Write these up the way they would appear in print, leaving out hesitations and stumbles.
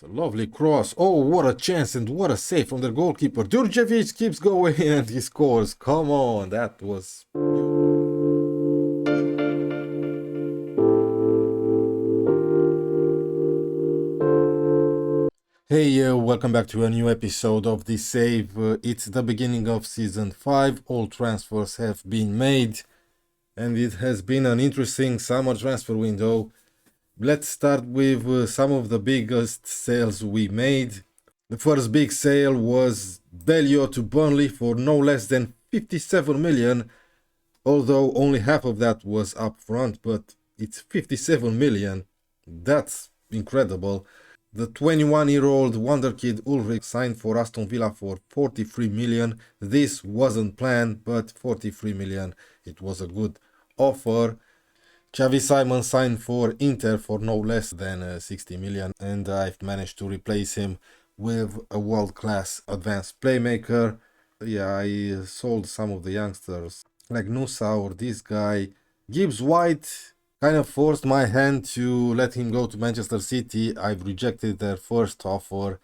Lovely cross. Oh, what a chance and what a save from the goalkeeper. Djurjevic keeps going and he scores. Come on, that was... Hey, welcome back to a new episode of The Save. It's the beginning of Season 5. All transfers have been made and it has been an interesting summer transfer window. Let's start with some of the biggest sales we made. The first big sale was Belio to Burnley for no less than 57 million, although only half of that was up front, but it's 57 million. That's incredible. The 21-year-old wonderkid Ulrich signed for Aston Villa for 43 million. This wasn't planned, but 43 million, it was a good offer. Xavi Simons signed for Inter for no less than 60 million, and I've managed to replace him with a world-class advanced playmaker. Yeah, I sold some of the youngsters like Nusa or this guy. Gibbs White kind of forced my hand to let him go to Manchester City. I've rejected their first offer,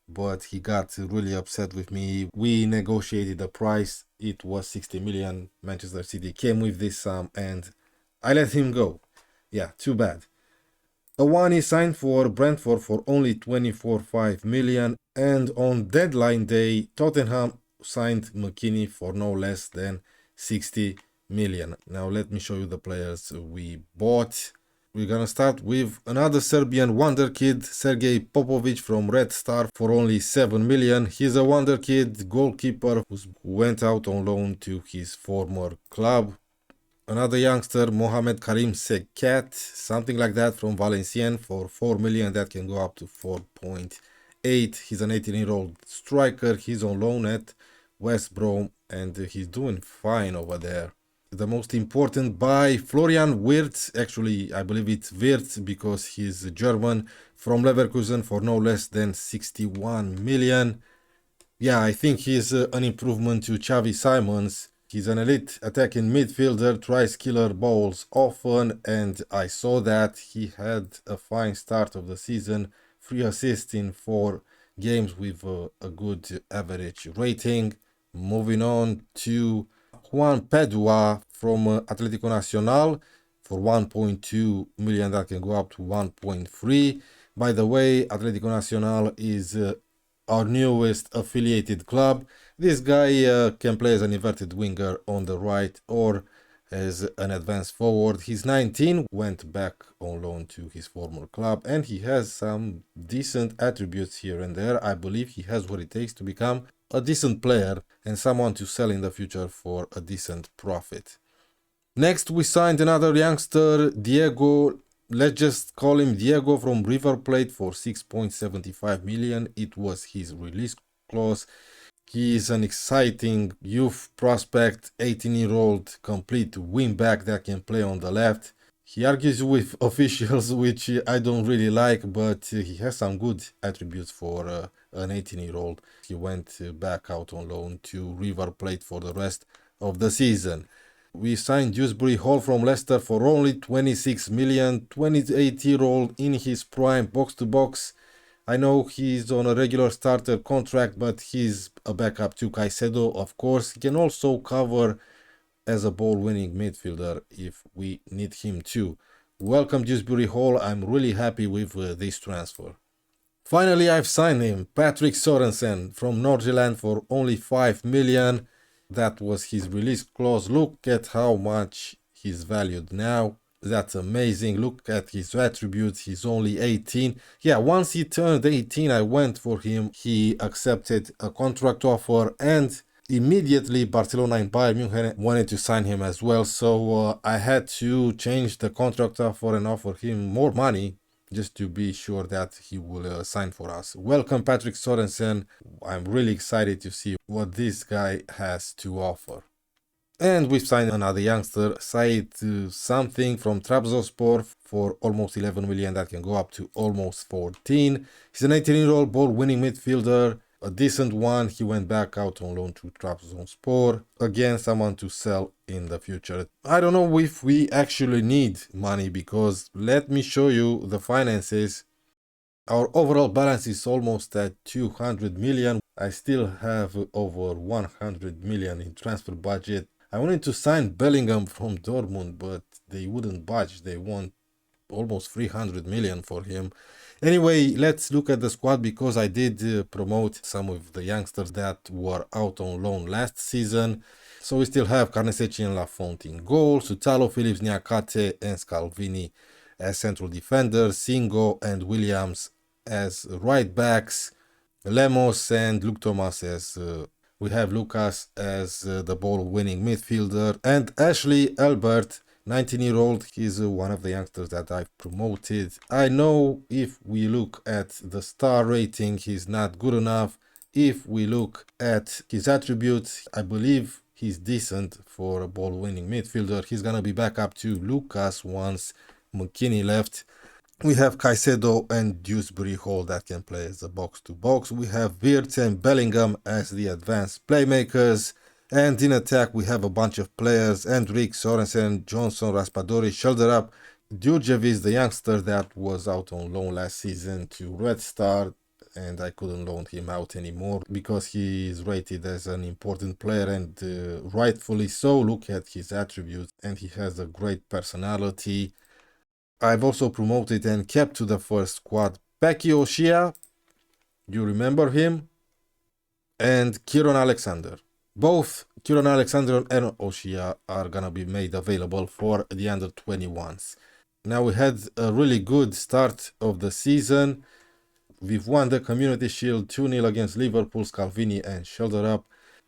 but he got really upset with me. We negotiated the price. It was 60 million. Manchester City came with this sum and I let him go. Yeah, too bad. Awani signed for Brentford for only 24.5 million, and on deadline day, Tottenham signed McKinney for no less than 60 million. Now let me show you the players we bought. We're gonna start with another Serbian wonderkid, Sergej Popovic from Red Star for only 7 million. He's a wonderkid goalkeeper who went out on loan to his former club. Another youngster, Mohamed Karim Sekat, something like that, from Valenciennes for 4 million. That can go up to 4.8. He's an 18-year-old striker. He's on loan at West Brom and he's doing fine over there. The most important buy, Florian Wirtz. Actually, I believe it's Wirtz because he's German, from Leverkusen for no less than 61 million. Yeah, I think he's an improvement to Xavi Simons. He's an elite attacking midfielder, tries killer balls often, and I saw that he had a fine start of the season, 3 assists in 4 games with a good average rating. Moving on to Juan Pedua from Atlético Nacional for 1.2 million, that can go up to 1.3. By the way, Atlético Nacional is our newest affiliated club. This guy can play as an inverted winger on the right or as an advanced forward. He's 19, went back on loan to his former club, and he has some decent attributes here and there. I believe he has what it takes to become a decent player and someone to sell in the future for a decent profit. Next, we signed another youngster, Diego. Let's just call him Diego, from River Plate for 6.75 million. It was his release clause. He is an exciting youth prospect, 18-year-old complete wingback that can play on the left. He argues with officials, which I don't really like, but he has some good attributes for an 18-year-old. He went back out on loan to River Plate for the rest of the season. We signed Dewsbury Hall from Leicester for only 26 million, 28-year-old in his prime, box to box. I know he's on a regular starter contract, but he's a backup to Caicedo, of course. He can also cover as a ball-winning midfielder if we need him to. Welcome Dewsbury Hall, I'm really happy with this transfer. Finally, I've signed him, Patrick Sorensen from Nordirland for only 5 million. That was his release clause. Look at how much he's valued now. That's amazing. Look at his attributes. He's only 18. Yeah, once he turned 18, I went for him. He accepted a contract offer and immediately Barcelona and Bayern Munich wanted to sign him as well. So I had to change the contract offer and offer him more money just to be sure that he will sign for us. Welcome Patrick Sorensen. I'm really excited to see what this guy has to offer. And we've signed another youngster, Said something from Trabzonspor for almost 11 million. That can go up to almost 14. He's an 18-year-old ball-winning midfielder, a decent one. He went back out on loan to Trabzonspor. Again, someone to sell in the future. I don't know if we actually need money because let me show you the finances. Our overall balance is almost at 200 million. I still have over 100 million in transfer budget. I wanted to sign Bellingham from Dortmund, but they wouldn't budge. They want almost 300 million for him. Anyway, let's look at the squad because I did promote some of the youngsters that were out on loan last season. So we still have Carnesecci and Lafont in goal, Sutalo, Phillips, Niakate and Scalvini as central defenders, Singo and Williams as right backs, Lemos and Luke Thomas as we have Lucas as the ball-winning midfielder, and Ashley Albert, 19-year-old. He's one of the youngsters that I've promoted. I know if we look at the star rating, he's not good enough. If we look at his attributes, I believe he's decent for a ball-winning midfielder. He's gonna be back up to Lucas once McKinney left. We have Caicedo and Dewsbury Hall that can play as a box-to-box. We have Wirtz and Bellingham as the advanced playmakers. And in attack, we have a bunch of players. Hendrik, Sorensen, Johnson, Raspadori, Shelderup, Djurdjevic, the youngster that was out on loan last season to Red Star. And I couldn't loan him out anymore because he is rated as an important player, and rightfully so. Look at his attributes, and he has a great personality. I've also promoted and kept to the first squad Peki Oshia, you remember him, and Kieran Alexander. Both Kieran Alexander and Oshia are gonna be made available for the under 21s. Now we had a really good start of the season. We've won the Community Shield 2-0 against Liverpool, Scalvini and Shelderup.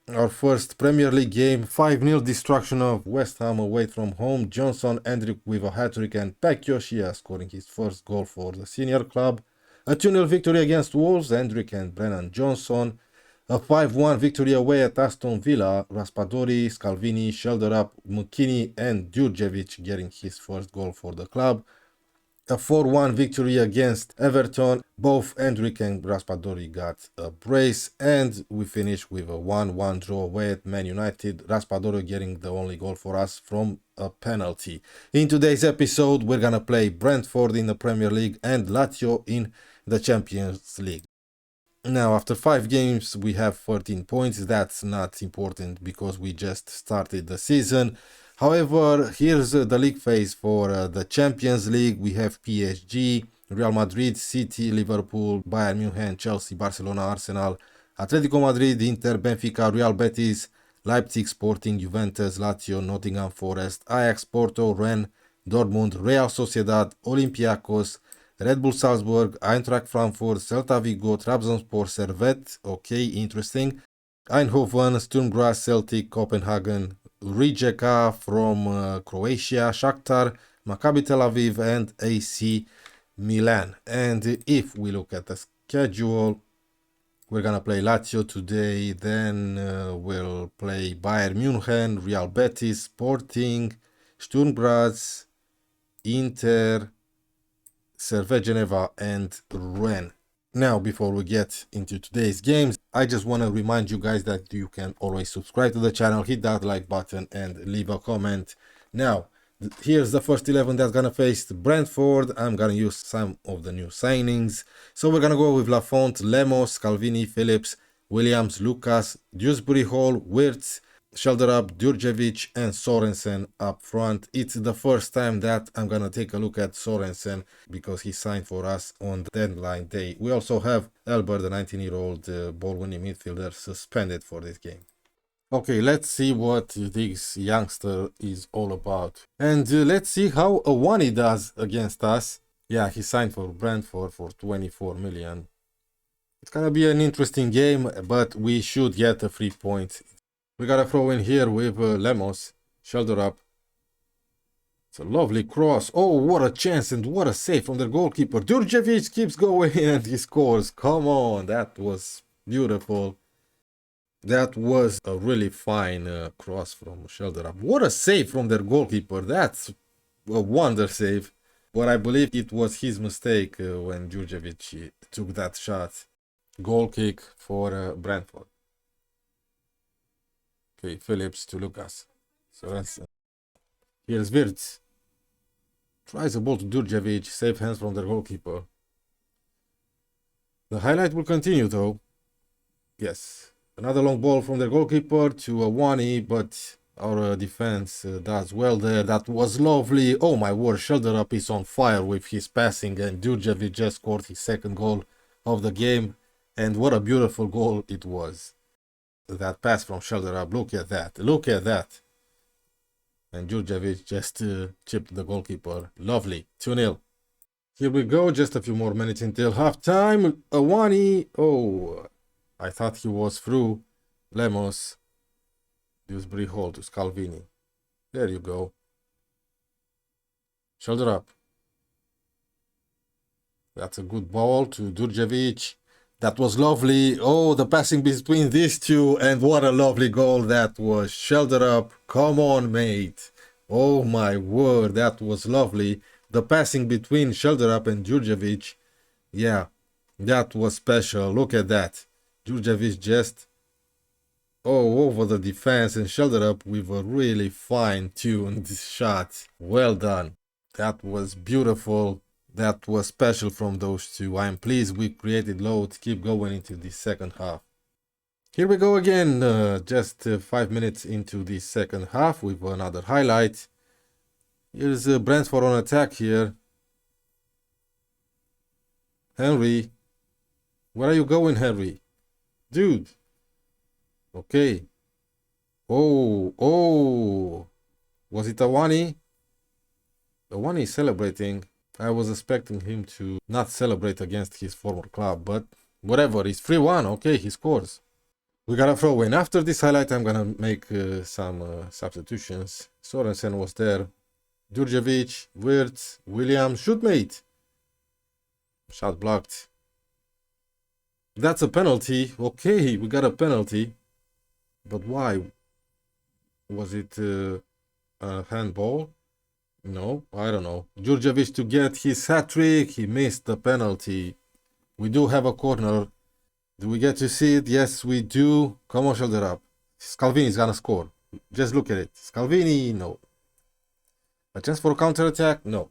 Our first Premier League game, 5-0 destruction of West Ham away from home. Johnson, Hendrik with a hat-trick and Peki Oshia scoring his first goal for the senior club. A 2-0 victory against Wolves, Hendrik and Brennan Johnson. A 5-1 victory away at Aston Villa, Raspadori, Scalvini, Shelderup, McKinney and Djurdjevic getting his first goal for the club. A 4-1 victory against Everton. Both Hendrik and Raspadori got a brace, and we finished with a 1-1 draw away at Man United. Raspadori getting the only goal for us from a penalty. In today's episode, we're gonna play Brentford in the Premier League and Lazio in the Champions League. Now, after 5 games, we have 13 points. That's not important because we just started the season. However, here's the league phase for the Champions League. We have PSG, Real Madrid, City, Liverpool, Bayern Munich, Chelsea, Barcelona, Arsenal, Atletico Madrid, Inter, Benfica, Real Betis, Leipzig, Sporting, Juventus, Lazio, Nottingham Forest, Ajax, Porto, Rennes, Dortmund, Real Sociedad, Olympiacos, Red Bull Salzburg, Eintracht Frankfurt, Celta Vigo, Trabzonspor, Servette, okay, interesting, Eindhoven, Sturm Graz, Celtic, Copenhagen, Rijeka from Croatia, Shakhtar, Maccabi Tel Aviv and AC Milan. And if we look at the schedule, we're gonna play Lazio today, then we'll play Bayern Munich, Real Betis, Sporting, Sturm Graz, Inter, Servette Geneva and Rennes. Now, before we get into today's games, I just want to remind you guys that you can always subscribe to the channel, hit that like button and leave a comment. Now, here's the first 11 that's gonna face Brentford. I'm gonna use some of the new signings. So we're gonna go with Lafont, Lemos, Scalvini, Phillips, Williams, Lucas, Dewsbury Hall, Wirtz, Shelderup, Djurdjevic and Sorensen up front. It's the first time that I'm gonna take a look at Sorensen because he signed for us on the deadline day. We also have Albert, the 19-year-old ball-winning midfielder, suspended for this game. Okay, let's see what this youngster is all about. And let's see how a one he does against us. Yeah, he signed for Brentford for 24 million. It's gonna be an interesting game, but we should get a 3 points. We gotta throw in here with Lemos, Shelderup. It's a lovely cross. Oh, what a chance and what a save from the goalkeeper. Djurdjevic keeps going and he scores. Come on, that was beautiful. That was a really fine cross from Shelderup. What a save from their goalkeeper. That's a wonder save. But I believe it was his mistake when Djurdjevic took that shot. Goal kick for Brentford. Okay, Phillips to Lucas. So that's here's Wirtz. Tries a ball to Djurdjevic, safe hands from the goalkeeper. The highlight will continue though. Yes. Another long ball from their goalkeeper to a Wani, but our defense does well there. That was lovely. Oh my word, Shoulder Up is on fire with his passing, and Djurdjevic just scored his second goal of the game. And what a beautiful goal it was. That pass from Shoulder Up, look at that. Look at that. And Djurdjevic just chipped the goalkeeper. Lovely. 2-0. Here we go, just a few more minutes until halftime. Awani, oh, I thought he was through. Lemos, Dewsbury Hall to Scalvini. There you go. Shoulder up. That's a good ball to Djurdjevic. That was lovely. Oh, the passing between these two, and what a lovely goal that was. Shoulder up. Come on, mate. Oh my word, that was lovely. The passing between Shoulder Up and Djurdjevic, yeah, that was special. Look at that. Djurdjevic just over the defense and Shoulder Up with a really fine-tuned shot. Well done. That was beautiful. That was special from those two. I am pleased we created loads. Keep going into the second half. Here we go again, just 5 minutes into the second half with another highlight. Here's Brentford on attack here. Henry. Where are you going, Henry? Dude. Okay. Oh. Was it Awani? Awani is celebrating. I was expecting him to not celebrate against his former club, but whatever. It's 3-1. Okay, he scores. We got a throw in. After this highlight, I'm gonna make some substitutions. Sorensen was there. Djurdjevic, Wirtz, Williams, shoot mate. Shot blocked. That's a penalty. Okay, we got a penalty. But why? Was it a handball? No, I don't know. Djurdjevic to get his hat-trick. He missed the penalty. We do have a corner. Do we get to see it? Yes, we do. Come on, Shoulder Up. Scalvini is gonna score. Just look at it. Scalvini, no. A chance for a counter-attack? No.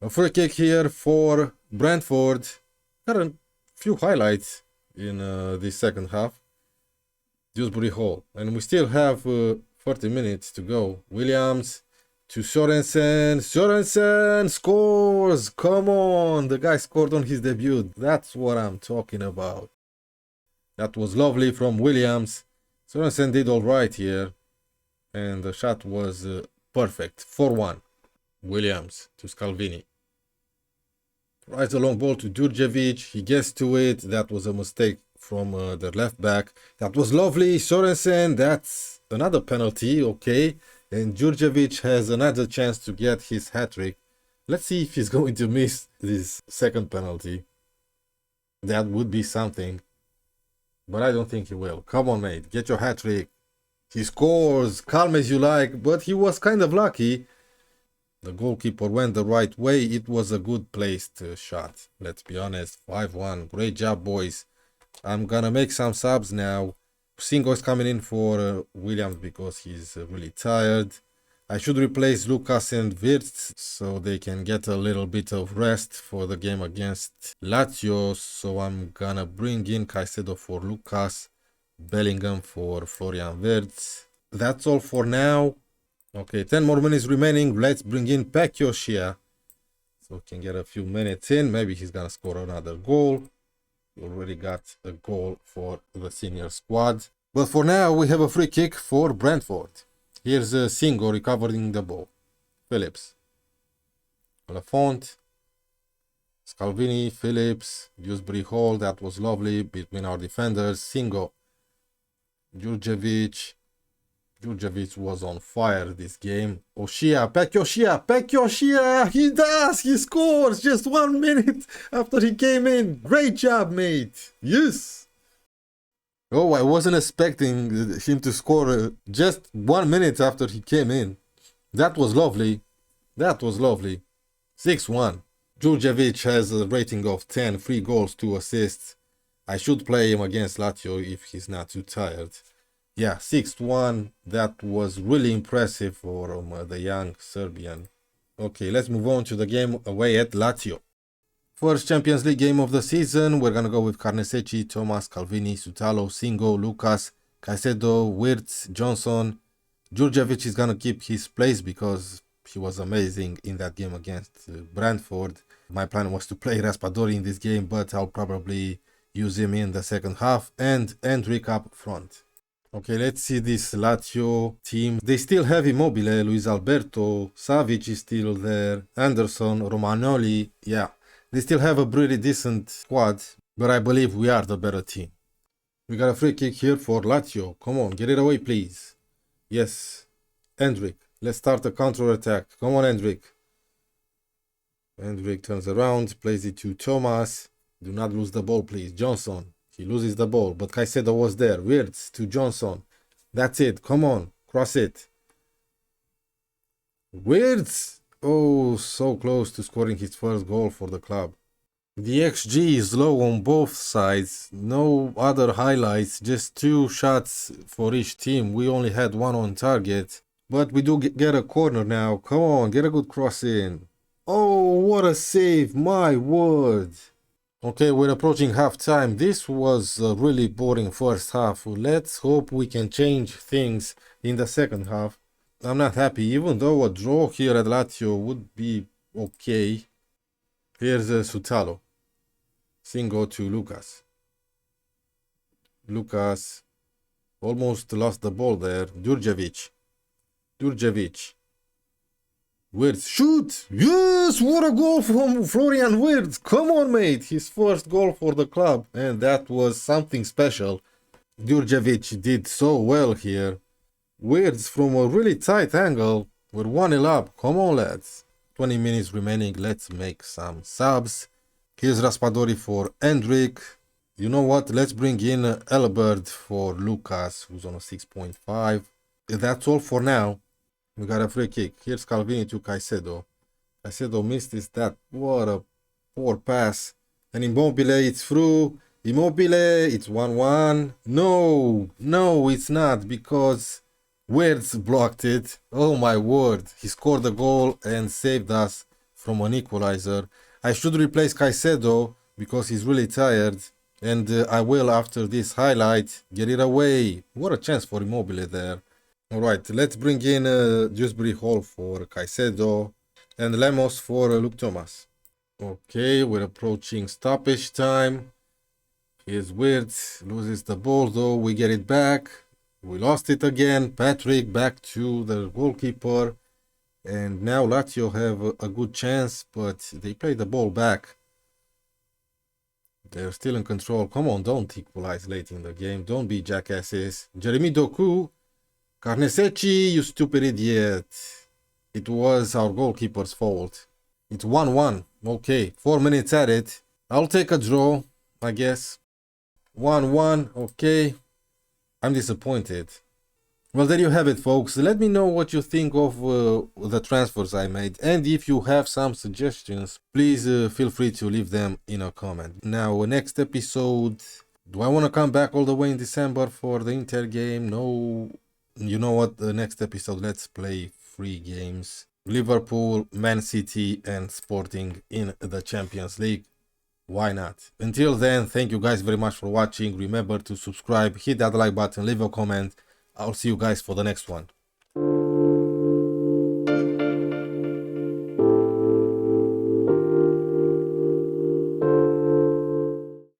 A free kick here for Brentford. Got a few highlights in the second half. Dewsbury Hall. And we still have 40 minutes to go. Williams to Sorensen. Sorensen scores! Come on! The guy scored on his debut. That's what I'm talking about. That was lovely from Williams. Sorensen did alright here. And the shot was perfect. 4-1. Williams to Scalvini. Rides a long ball to Djurdjevic. He gets to it. That was a mistake from the left back. That was lovely. Sorensen. That's another penalty. Okay. And Djurdjevic has another chance to get his hat-trick. Let's see if he's going to miss this second penalty. That would be something. But I don't think he will. Come on, mate. Get your hat-trick. He scores. Calm as you like. But he was kind of lucky. The goalkeeper went the right way. It was a good placed shot. Let's be honest. 5-1. Great job, boys. I'm gonna make some subs now. Singo is coming in for Williams because he's really tired. I should replace Lucas and Wirtz so they can get a little bit of rest for the game against Lazio. So I'm gonna bring in Caicedo for Lucas, Bellingham for Florian Wirtz. That's all for now. Okay, 10 more minutes remaining. Let's bring in Pekioshia so we can get a few minutes in. Maybe he's gonna score another goal. We already got a goal for the senior squad. But for now, we have a free kick for Brentford. Here's Singo recovering the ball. Phillips. Lafont. Scalvini, Phillips, Dewsbury Hall. That was lovely between our defenders. Singo. Djurdjevic. Djurdjevic was on fire this game. Oshia, Pekioshia, he does, he scores just 1 minute after he came in. Great job, mate. Yes. Oh, I wasn't expecting him to score just 1 minute after he came in. That was lovely. That was lovely. 6-1. Djurdjevic has a rating of 10, 3 goals, 2 assists. I should play him against Lazio if he's not too tired. Yeah, 6-1. That was really impressive for the young Serbian. Okay, let's move on to the game away at Lazio. First Champions League game of the season, we're gonna go with Carnesecchi, Thomas, Calvini, Sutalo, Singo, Lucas, Caicedo, Wirtz, Johnson. Djurdjevic is gonna keep his place because he was amazing in that game against Brentford. My plan was to play Raspadori in this game, but I'll probably use him in the second half, and Endrick up front. Okay, let's see this Lazio team. They still have Immobile, Luis Alberto, Savic is still there, Anderson, Romagnoli. Yeah, they still have a pretty decent squad, but I believe we are the better team. We got a free kick here for Lazio. Come on, get it away, please. Yes, Endrick. Let's start a counter attack. Come on, Endrick. Endrick turns around, plays it to Thomas. Do not lose the ball, please. Johnson. He loses the ball, but Caicedo was there. Wirtz to Johnson. That's it. Come on. Cross it. Wirtz! Oh, so close to scoring his first goal for the club. The XG is low on both sides. No other highlights. Just 2 shots for each team. We only had 1 on target. But we do get a corner now. Come on. Get a good cross in. Oh, what a save. My word. Okay, we're approaching half-time. This was a really boring first half. Let's hope we can change things in the second half. I'm not happy, even though a draw here at Lazio would be okay. Here's Sutalo. Singo to Lucas. Lucas almost lost the ball there. Djurdjevic. Wirtz, shoot! Yes, what a goal from Florian Wirtz! Come on, mate! His first goal for the club, and that was something special. Djurdjevic did so well here. Wirtz from a really tight angle. We're 1-0 up. Come on, lads. 20 minutes remaining. Let's make some subs. Here's Raspadori for Endrick. You know what? Let's bring in Elbert for Lucas, who's on a 6.5. That's all for now. We got a free kick. Here's Calvini to Caicedo. Caicedo missed this. What a poor pass. And Immobile, it's through. Immobile, it's 1-1. No, it's not, because Wirtz blocked it. Oh my word. He scored a goal and saved us from an equalizer. I should replace Caicedo because he's really tired. And I will after this highlight. Get it away. What a chance for Immobile there. Alright, let's bring in Dewsbury Hall for Caicedo and Lemos for Luke Thomas. Okay, we're approaching stoppage time. Here's Wirtz, loses the ball though, we get it back. We lost it again. Patrick back to the goalkeeper. And now Lazio have a good chance, but they play the ball back. They're still in control. Come on, don't equalize late in the game. Don't be jackasses. Jeremy Doku. Carnesecchi, you stupid idiot. It was our goalkeeper's fault. It's 1-1. Okay, 4 minutes at it. I'll take a draw, I guess. 1-1, okay. I'm disappointed. Well, there you have it, folks. Let me know what you think of the transfers I made. And if you have some suggestions, please feel free to leave them in a comment. Now, next episode... Do I want to come back all the way in December for the Inter game? No... You know what, the next episode, let's play 3 games. Liverpool, Man City and Sporting in the Champions League. Why not? Until then, thank you guys very much for watching. Remember to subscribe, hit that like button, leave a comment. I'll see you guys for the next one.